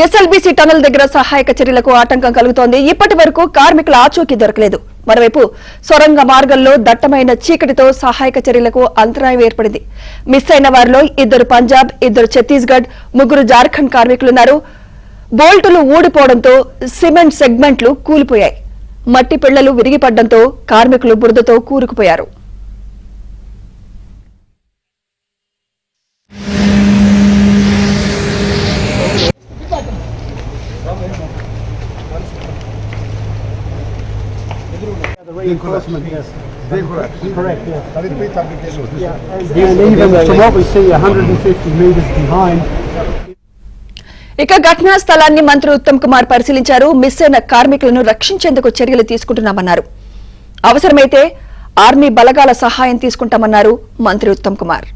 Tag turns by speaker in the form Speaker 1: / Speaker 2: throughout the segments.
Speaker 1: SLBC tunnel దగ్గర సహాయక చర్యలకు ఆటంకం కలుగుతోంది. ఇప్పటి వరకు కార్మికుల ఆచూకీ దొరకలేదు. మరోవైపు సొరంగ మార్గంలో దట్టమైన చీకటితో సహాయక చర్యలకు అంతరాయం ఏర్పడింది. మిస్ అయిన వారిలో 2 పంజాబ్, 2 ఛత్తీస్గఢ్, 3 జార్ఖండ్ కార్మికులున్నారు. బోల్టులు ఊడిపోవడంతో సిమెంట్ సెగ్మెంట్లు కూలిపోయాయి. మట్టి పిళ్లలు విరిగిపడడంతో కార్మికులు బురదతో కూరుకుపోయారు.
Speaker 2: Reinforcement, yes. Reinforcement. Correct, yes. That is prefabrication. Yeah. And even from what we see, 150 meters behind.
Speaker 1: ఇక ఘటనా స్థలాన్ని మంత్రి ఉత్తమ్ కుమార్ పరిశీలించారు. మిస్ అయిన కార్మికులను రక్షించేందుకు చర్యలు తీసుకుంటున్నామన్నారు. అవసరమైతే ఆర్మీ బలగాల సహాయం తీసుకుంటామన్నారు మంత్రి ఉత్తమ్ కుమార్.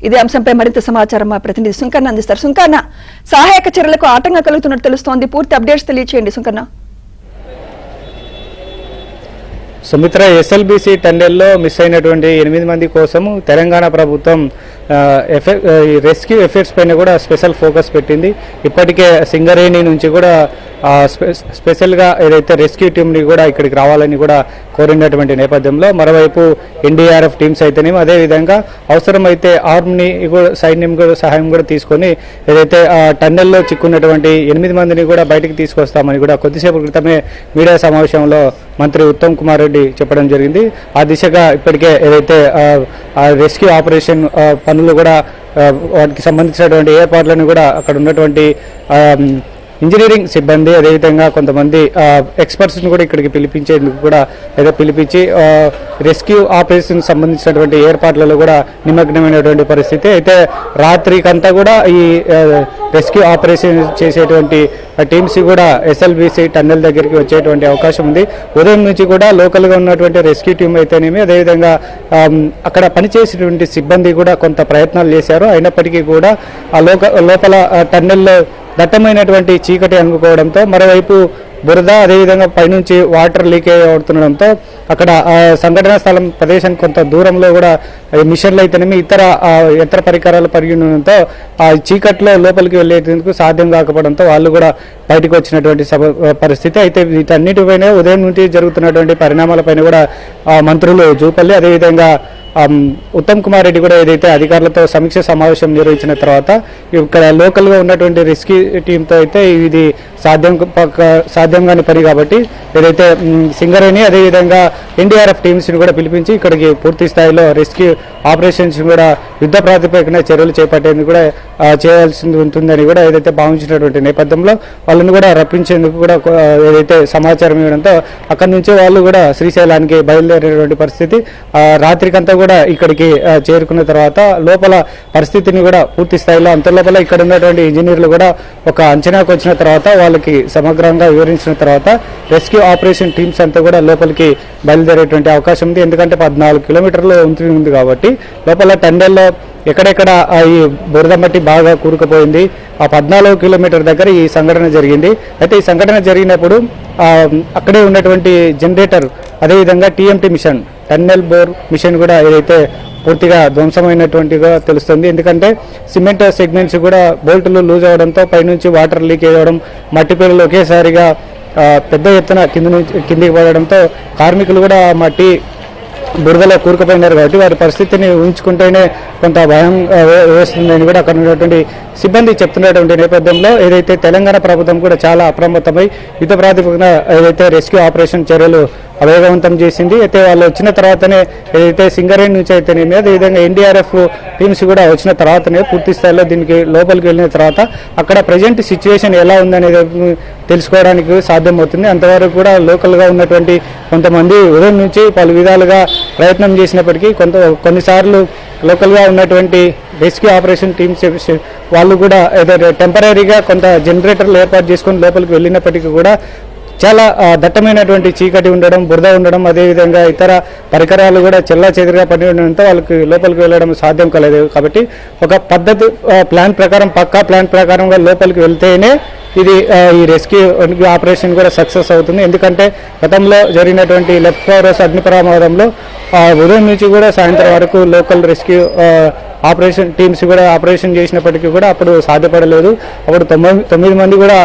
Speaker 1: ఇదే అంశంపై మరింత సమాచారం మా ప్రతినిధి సుంకన్న అందిస్తారు. సుంకన్న, సహాయక చర్యలకు ఆటంకం కలుగుతున్నట్టు తెలుస్తోంది. పూర్తి అప్డేట్స్ తెలియచేయండి సుంకన్న.
Speaker 3: సుమిత్ర, ఎస్ఎల్బీసీ టన్నెల్లో మిస్ అయినటువంటి 8 మంది కోసం తెలంగాణ ప్రభుత్వం రెస్క్యూ ఎఫర్ట్స్ పైన కూడా స్పెషల్ ఫోకస్ పెట్టింది. ఇప్పటికే సింగరేణి నుంచి కూడా స్పెషల్గా ఏదైతే రెస్క్యూ టీంని కూడా ఇక్కడికి రావాలని కూడా కోరినటువంటి నేపథ్యంలో మరోవైపు ఎన్డీఆర్ఎఫ్ టీమ్స్ అయితేనేమో అదేవిధంగా అవసరమైతే ఆర్మీ సైన్యం కూడా సహాయం కూడా తీసుకొని ఏదైతే టన్నెల్లో చిక్కున్నటువంటి 8 మందిని కూడా బయటకు తీసుకొస్తామని కూడా కొద్దిసేపు క్రితమే మీడియా సమావేశంలో మంత్రి ఉత్తమ్ కుమార్ రెడ్డి చెప్పడం జరిగింది. ఆ దిశగా ఇప్పటికే ఏదైతే రెస్క్యూ ఆపరేషన్ పనులు కూడా వాటికి సంబంధించినటువంటి ఏర్పాట్లను కూడా అక్కడ ఉన్నటువంటి ఇంజనీరింగ్ సిబ్బంది అదేవిధంగా కొంతమంది ఎక్స్పర్ట్స్ని కూడా ఇక్కడికి పిలిపించేందుకు కూడా ఏదో పిలిపించి రెస్క్యూ ఆపరేషన్ సంబంధించినటువంటి ఏర్పాట్లలో కూడా నిమగ్నమైనటువంటి పరిస్థితి. అయితే రాత్రికంతా కూడా ఈ రెస్క్యూ ఆపరేషన్ చేసేటువంటి టీమ్స్ కూడా ఎస్ఎల్బీసీ టన్నెల్ దగ్గరికి వచ్చేటువంటి అవకాశం ఉంది. ఉదయం నుంచి కూడా లోకల్గా ఉన్నటువంటి రెస్క్యూ టీం అయితేనేమి అదేవిధంగా అక్కడ పనిచేసేటువంటి సిబ్బంది కూడా కొంత ప్రయత్నాలు చేశారు. అయినప్పటికీ కూడా ఆ లోపల టన్నెల్లో దట్టమైనటువంటి చీకటి అనుకోవడంతో మరోవైపు బురద అదేవిధంగా పైనుంచి వాటర్ లీకేజ్ అవుతుండడంతో అక్కడ సంఘటనా స్థలం ప్రదేశానికి కొంత దూరంలో కూడా మిషన్లు అయితేనేమి ఇతర యంత్ర పరికరాలు పరిగణంతో ఆ చీకట్లో లోపలికి వెళ్ళేందుకు సాధ్యం కాకపోవడంతో వాళ్ళు కూడా బయటకు వచ్చినటువంటి పరిస్థితి. అయితే వీటన్నిటిపైన ఉదయం నుంచి జరుగుతున్నటువంటి పరిణామాలపైన కూడా మంత్రులు జూపల్లి అదేవిధంగా ఉత్తమ్ కుమార్ రెడ్డి కూడా ఏదైతే అధికారులతో సమీక్ష సమావేశం నిర్వహించిన తర్వాత ఇక్కడ లోకల్గా ఉన్నటువంటి రెస్క్యూ టీంతో అయితే ఇది సాధ్యం కాని పని కాబట్టి ఏదైతే సింగరేణి అదేవిధంగా ఎన్డీఆర్ఎఫ్ టీమ్స్ని కూడా పిలిపించి ఇక్కడికి పూర్తి స్థాయిలో రెస్క్యూ ఆపరేషన్స్ కూడా యుద్ధ ప్రాతిపదికన చర్యలు చేపట్టేందుకు కూడా చేయాల్సి ఉంటుందని కూడా ఏదైతే భావించినటువంటి నేపథ్యంలో వాళ్ళని కూడా రప్పించేందుకు కూడా ఏదైతే సమాచారం ఇవ్వడంతో అక్కడి నుంచి వాళ్ళు కూడా శ్రీశైలానికి బయలుదేరేటువంటి పరిస్థితి. రాత్రికంతా కూడా ఇక్కడికి చేరుకున్న తర్వాత లోపల పరిస్థితిని కూడా పూర్తి స్థాయిలో అంతలోపల ఇక్కడ ఉన్నటువంటి ఇంజనీర్లు కూడా ఒక అంచనాకు వచ్చిన తర్వాత వాళ్ళకి సమగ్రంగా వివరించిన తర్వాత రెస్క్యూ ఆపరేషన్ టీమ్స్ అంతా కూడా లోపలికి బయలుదేరేటువంటి అవకాశం ఉంది. ఎందుకంటే 14 కిలోమీటర్లు ఉంది కాబట్టి లోపల టన్నెల్లో ఎక్కడెక్కడ ఈ బురద మట్టి బాగా కూరుకుపోయింది. ఆ 14 కిలోమీటర్ దగ్గర ఈ సంఘటన జరిగింది. అయితే ఈ సంఘటన జరిగినప్పుడు అక్కడే ఉన్నటువంటి జనరేటర్ అదేవిధంగా TMT machine tunnel bore machine కూడా ఏదైతే పూర్తిగా ధ్వంసమైనటువంటిగా తెలుస్తుంది. ఎందుకంటే సిమెంట్ సెగ్మెంట్స్ కూడా బోల్టులు లూజ్ అవడంతో పైనుంచి వాటర్ లీక్ అవ్వడం మట్టి పిల్లలు ఒకేసారిగా పెద్ద ఎత్తున కిందికి పడడంతో కార్మికులు కూడా మట్టి బురదలో కూరుకుపోయినారు కాబట్టి వారి పరిస్థితిని ఊహించుకుంటేనే కొంత భయం వేస్తుందని కూడా అక్కడ ఉన్నటువంటి సిబ్బంది చెప్తున్నటువంటి నేపథ్యంలో ఏదైతే తెలంగాణ ప్రభుత్వం కూడా చాలా అప్రమత్తమై యుద్ధ ప్రాతిపదికన ఏదైతే రెస్క్యూ ఆపరేషన్ చర్యలు వేగవంతం చేసింది. అయితే వాళ్ళు వచ్చిన తర్వాతనే ఏదైతే సింగరేణి నుంచి అయితేనేమి అదేవిధంగా ఎన్డీఆర్ఎఫ్ టీమ్స్ కూడా వచ్చిన తర్వాతనే పూర్తి స్థాయిలో దీనికి లోపలికి వెళ్ళిన తర్వాత అక్కడ ప్రజెంట్ సిచ్యువేషన్ ఎలా ఉందనేది తెలుసుకోవడానికి సాధ్యమవుతుంది. అంతవరకు కూడా లోకల్గా ఉన్నటువంటి కొంతమంది ఉదయం నుంచి పలు విధాలుగా ప్రయత్నం చేసినప్పటికీ కొన్నిసార్లు లోకల్గా ఉన్నటువంటి రెస్క్యూ ఆపరేషన్ టీమ్స్ వాళ్ళు కూడా ఏదో టెంపరీగా కొంత జనరేటర్లు ఏర్పాటు చేసుకొని లోపలికి వెళ్ళినప్పటికీ కూడా చాలా దట్టమైనటువంటి చీకటి ఉండడం బురద ఉండడం అదేవిధంగా ఇతర పరికరాలు కూడా చెల్లాచెదురుగా పడి ఉండడంతో వాళ్ళకి లోపలికి వెళ్ళడం సాధ్యం కాలేదు. కాబట్టి ఒక పద్ధతి పక్కా ప్లాన్ ప్రకారంగా లోపలికి వెళ్తేనే ఇది ఈ రెస్క్యూ ఆపరేషన్ కూడా సక్సెస్ అవుతుంది. ఎందుకంటే గతంలో జరిగినటువంటి లెఫ్ట్ ఫోరస్ అగ్ని ప్రమాదంలో ఉదయం నుంచి కూడా సాయంత్రం వరకు లోకల్ రెస్క్యూ ఆపరేషన్ టీమ్స్ కూడా ఆపరేషన్ చేసినప్పటికీ కూడా అప్పుడు సాధ్యపడలేదు. అప్పుడు 9 మంది కూడా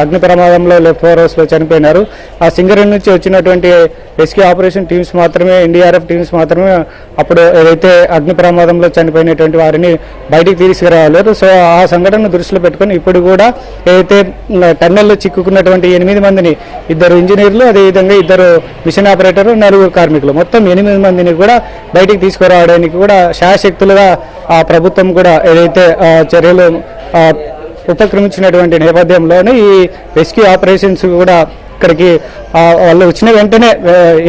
Speaker 3: అగ్ని ప్రమాదంలో లెఫ్ట్ ఫోరస్లో చనిపోయినారు. ఆ సింగరేణి నుంచి వచ్చినటువంటి రెస్క్యూ ఆపరేషన్ టీమ్స్ మాత్రమే, ఎన్డీఆర్ఎఫ్ టీమ్స్ మాత్రమే అప్పుడు ఏదైతే అగ్ని ప్రమాదంలో చనిపోయినటువంటి వారిని బయటికి తీసుకురావాలి. సో ఆ సంఘటనను దృష్టిలో పెట్టుకొని ఇప్పుడు కూడా ఏదైతే టన్నెల్లో చిక్కుకున్నటువంటి 8 మందిని, 2 ఇంజనీర్లు, అదేవిధంగా 2 మిషన్ ఆపరేటర్లు, 4 కార్మికులు, మొత్తం 8 మందిని కూడా బయటికి తీసుకురావడానికి కూడా శాయశక్తులుగా ఆ ప్రభుత్వం కూడా ఏదైతే చర్యలు ఉపక్రమించినటువంటి నేపథ్యంలోనే ఈ రెస్క్యూ ఆపరేషన్స్ కూడా ఇక్కడికి వాళ్ళు వచ్చిన వెంటనే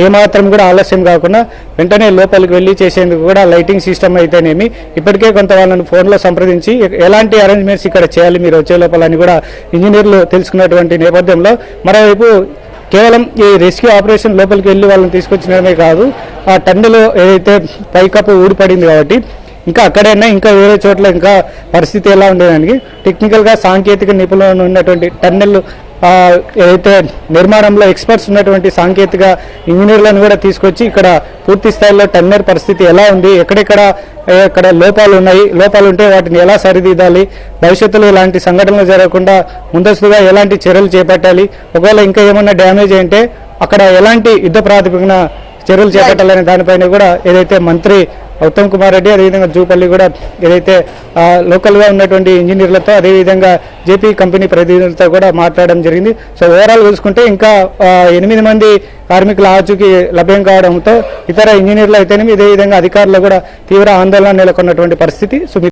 Speaker 3: ఏమాత్రం కూడా ఆలస్యం కాకుండా వెంటనే లోపలికి వెళ్ళి చేసేందుకు కూడా లైటింగ్ సిస్టమ్ అయితేనేమి ఇప్పటికే కొంత వాళ్ళని ఫోన్లో సంప్రదించి ఎలాంటి అరేంజ్మెంట్స్ ఇక్కడ చేయాలి మీరు వచ్చే లోపల అని కూడా ఇంజనీర్లు తెలుసుకున్నటువంటి నేపథ్యంలో మరోవైపు కేవలం ఈ రెస్క్యూ ఆపరేషన్ లోపలికి వెళ్ళి వాళ్ళని తీసుకొచ్చినమే కాదు, ఆ టన్నెల్ ఏదైతే పైకప్పు ఊడిపడింది కాబట్టి ఇంకా అక్కడైనా ఇంకా వేరే చోట్ల ఇంకా పరిస్థితి ఎలా ఉండేదానికి టెక్నికల్గా సాంకేతిక నిపుణులు ఉన్నటువంటి టన్నెల్ ఏదైతే నిర్మాణంలో ఎక్స్పర్ట్స్ ఉన్నటువంటి సాంకేతిక ఇంజనీర్లను కూడా తీసుకొచ్చి ఇక్కడ పూర్తి స్థాయిలో టన్నెల్ పరిస్థితి ఎలా ఉంది, ఎక్కడ లోపాలు ఉన్నాయి, లోపాలు ఉంటే వాటిని ఎలా సరిదిద్దాలి, భవిష్యత్తులో ఇలాంటి సంఘటనలు జరగకుండా ముందస్తుగా ఎలాంటి చర్యలు చేపట్టాలి, ఒకవేళ ఇంకా ఏమన్నా డ్యామేజ్ అంటే అక్కడ ఎలాంటి యుద్ధ ప్రాతిపదికన చర్యలు చేపట్టాలనే దానిపైన కూడా ఏదైతే మంత్రి ఉత్తమ్ కుమార్ రెడ్డి, అదేవిధంగా జూపల్లి కూడా ఏదైతే లోకల్గా ఉన్నటువంటి ఇంజనీర్లతో, అదేవిధంగా జేపీ కంపెనీ ప్రతినిధులతో కూడా మాట్లాడడం జరిగింది. సో ఓవరాల్ చూసుకుంటే ఇంకా 8 మంది కార్మికుల ఆచూకీ లభ్యం కావడంతో ఇతర ఇంజనీర్లు అయితేనేమి, ఇదే విధంగా అధికారులు కూడా తీవ్ర ఆందోళన నెలకొన్నటువంటి పరిస్థితి.